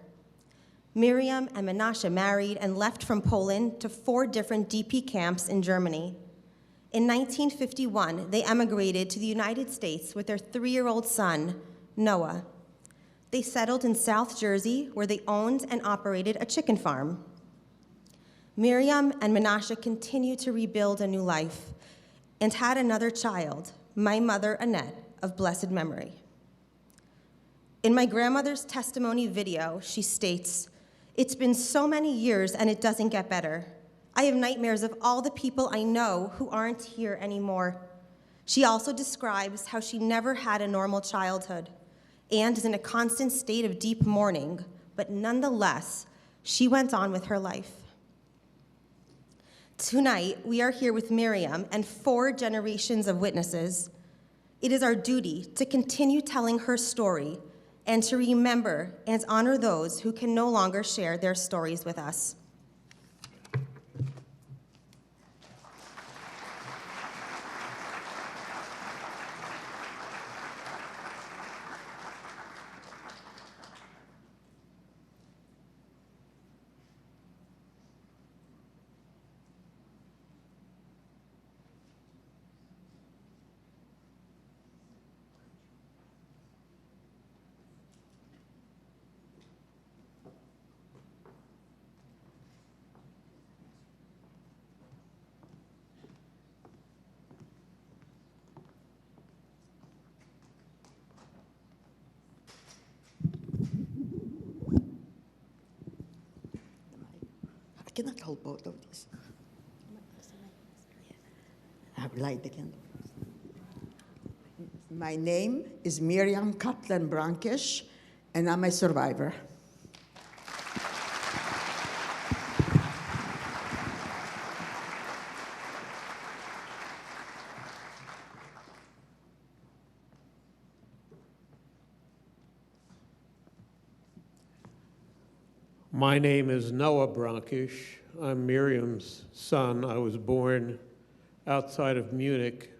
Miriam and Menashe married and left from Poland to 4 different DP camps in Germany. In 1951, they emigrated to the United States with their 3-year-old son, Noah. They settled in South Jersey, where they owned and operated a chicken farm. Miriam and Menashe continued to rebuild a new life and had another child, my mother, Annette, of blessed memory. In my grandmother's testimony video, she states, "It's been so many years and it doesn't get better. I have nightmares of all the people I know who aren't here anymore." She also describes how she never had a normal childhood and is in a constant state of deep mourning, but nonetheless, she went on with her life. Tonight, we are here with Miriam and 4 generations of witnesses. It is our duty to continue telling her story and to remember and honor those who can no longer share their stories with us. I cannot hold both of these. I have light again. My name is Miriam Kaplan Brankish, and I'm a survivor. My name is Noah Brankish. I'm Miriam's son. I was born outside of Munich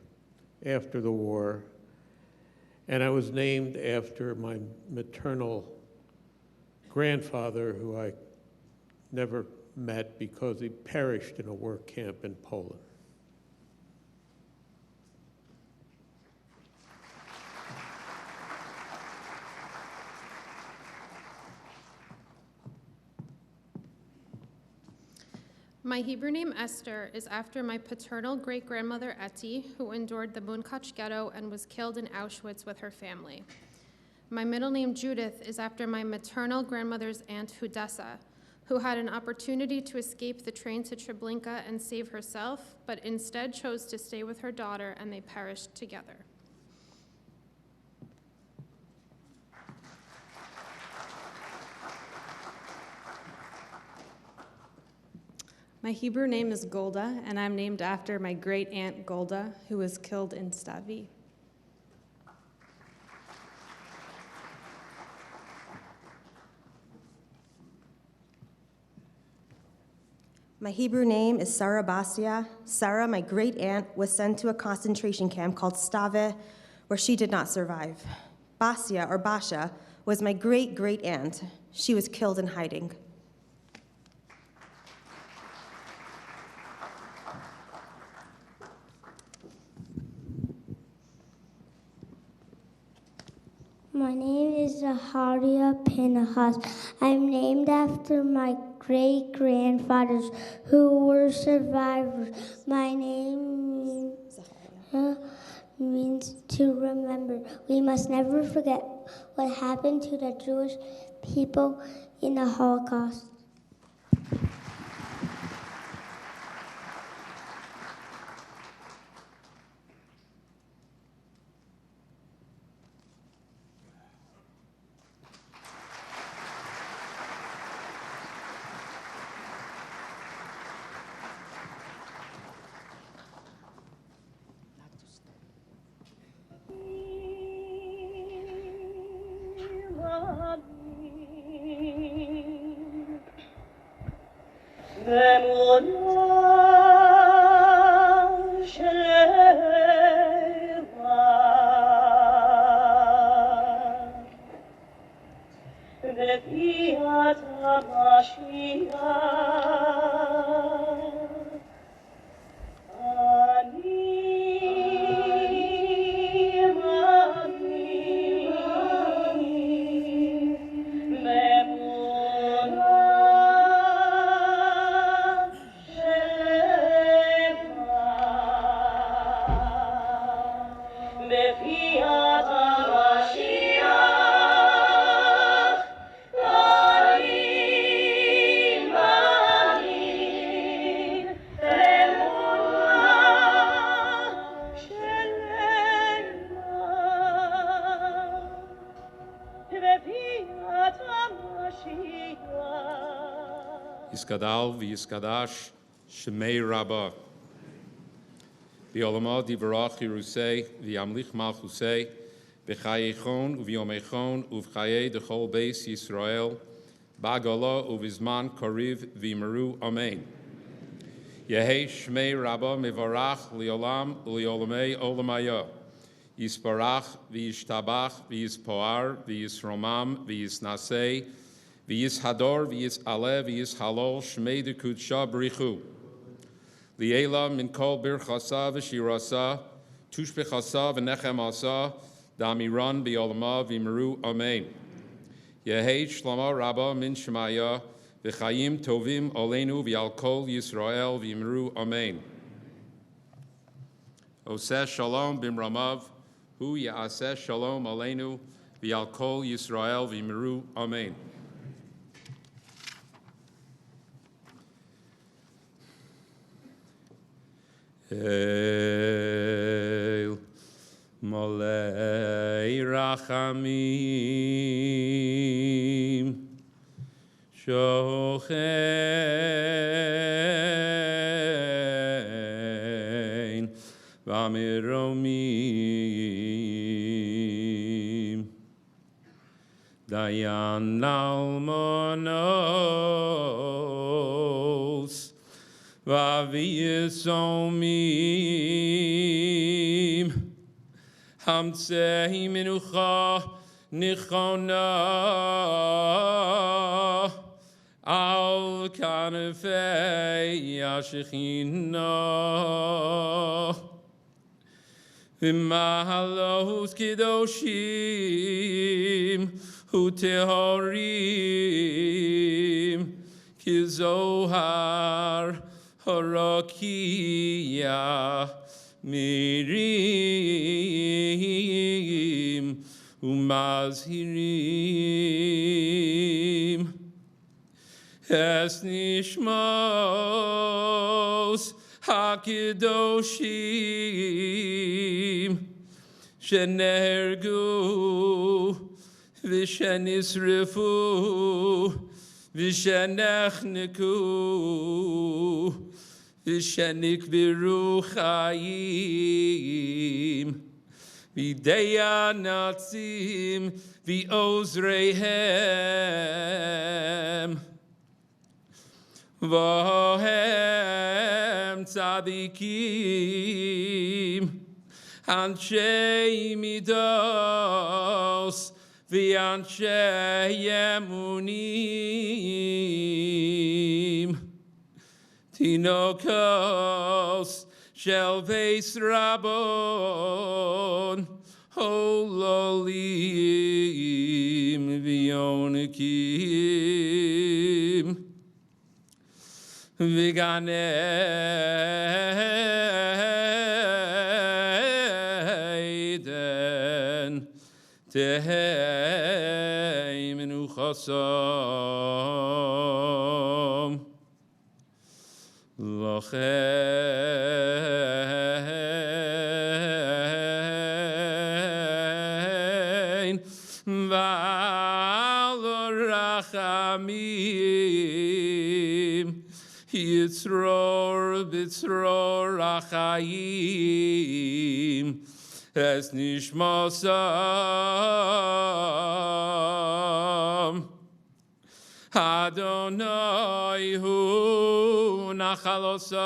after the war, and I was named after my maternal grandfather, who I never met because he perished in a work camp in Poland. My Hebrew name Esther is after my paternal great-grandmother Etty, who endured the Munkach ghetto and was killed in Auschwitz with her family. My middle name Judith is after my maternal grandmother's aunt Hudessa, who had an opportunity to escape the train to Treblinka and save herself, but instead chose to stay with her daughter, and they perished together. My Hebrew name is Golda, and I'm named after my great-aunt Golda, who was killed in Stavi. My Hebrew name is Sarah Basia. Sarah, my great-aunt, was sent to a concentration camp called Stave, where she did not survive. Basia, or Basha, was my great-great-aunt. She was killed in hiding. My name is Zaharia Pinahas. I'm named after my great-grandfathers who were survivors. My name means to remember. We must never forget what happened to the Jewish people in the Holocaust. Fiat Yiskadal v'yiskadash Shemei Rabbah. V'olama divarach Yerusei v'yamlich malchusei v'chayechon uv'yomechon uv'chayei dechol beis Yisrael ba'gala uv'izman kariv v'yimeru amen. Yehei Shemei Rabbah mivarach li'olam u'li'olamei olamaya. Yisparach v'yishtabach v'yispoar v'yisromam v'yisnasei v'yishador v'yis'aleh v'yishalol shmei dekudsha b'richu. Li'ela min kol birchasa v'shirasa tushbechasa v'nechemasa damiran b'yolama v'yimeru amen. Yehei Shlama Rabbah min Shemaya v'chayim tovim oleinu v'yal kol Yisrael v'yimeru amen. Oseh shalom b'mramav hu ya'aseh shalom aleinu v'yal kol Yisrael v'yimeru amen. El Molei Rachamim Shochein Vamiromim Dayan Almonos V'yisomim Hamtzei Minucha Nichona Al Kanefei Yashechina V'mahalos Kedoshim Utehorim Kizohar Harakia Mirim Umazhirim Es Nishmos Hakedoshim Shenergu Vishenisrifu Vishenechniku Vishenik Viruchayim Videya Natzim Viozrehem Vahem Tzadikim Anshei Midos V'anshei Emunim Tinokos shel Beis Rabon Hololim V'yonekim V'ganeiden Tehei Menuchasam Lochein Val Rachamim Yitzror B'tzror Achayim Es Nishmasam Adonai hu nachalosam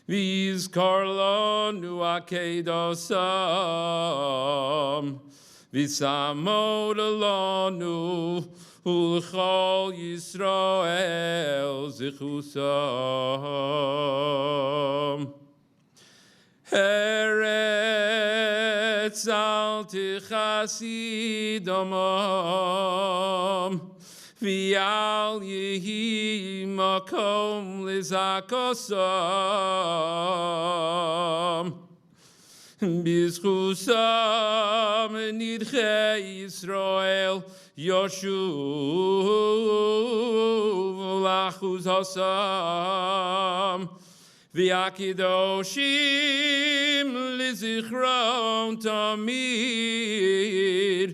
V'yizkor lanu akedosam v'samod alonu, u'l'chol Yisrael zichusam. Eretz al tichasi damam, v'al yehi makom lizakosam. Bizchusam nidchei Yisrael yoshuv lachuz hasam. V'akidoshim lizichron tamid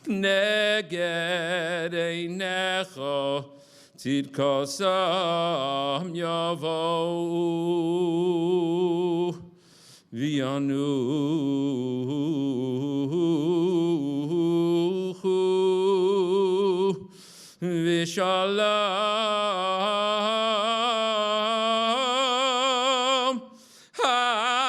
neged einecha tidkosam yavo v'yanuchu v'shalom al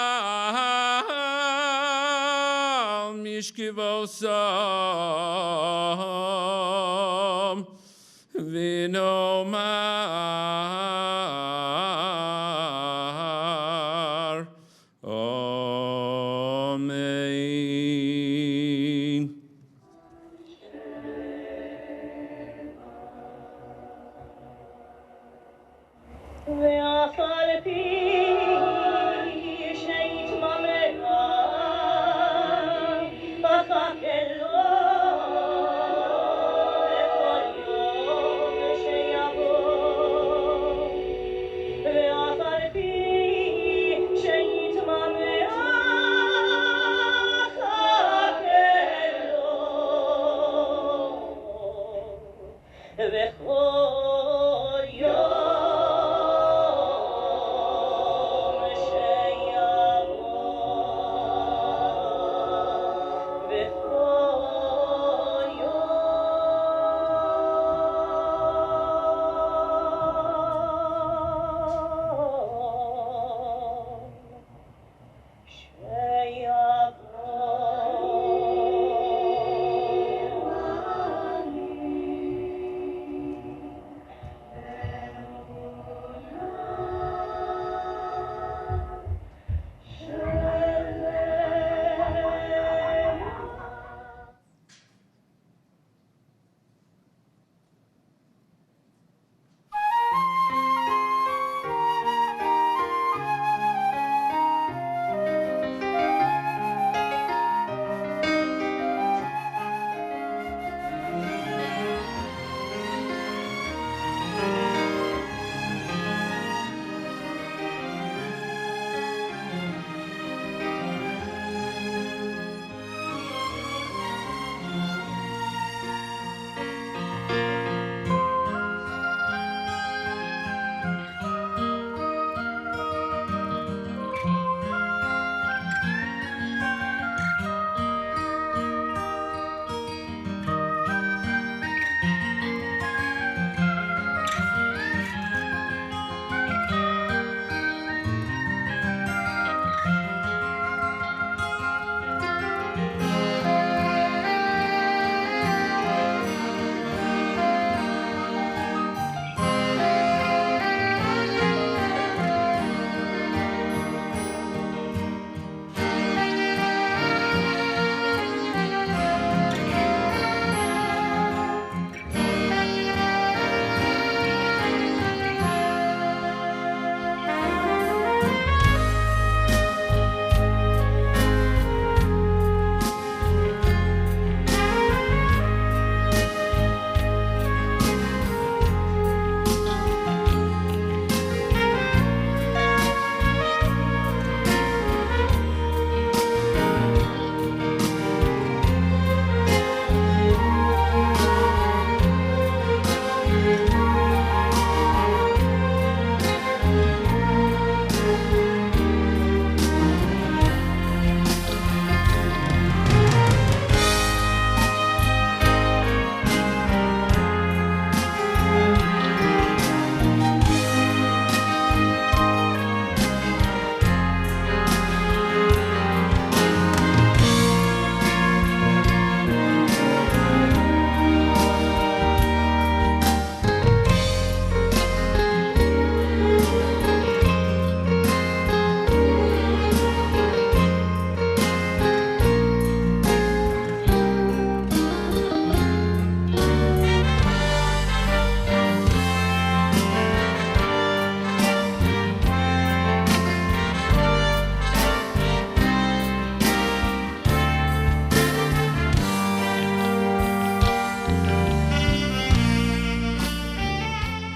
mishkivosam v'nomar amen.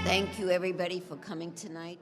Thank you, everybody, for coming tonight.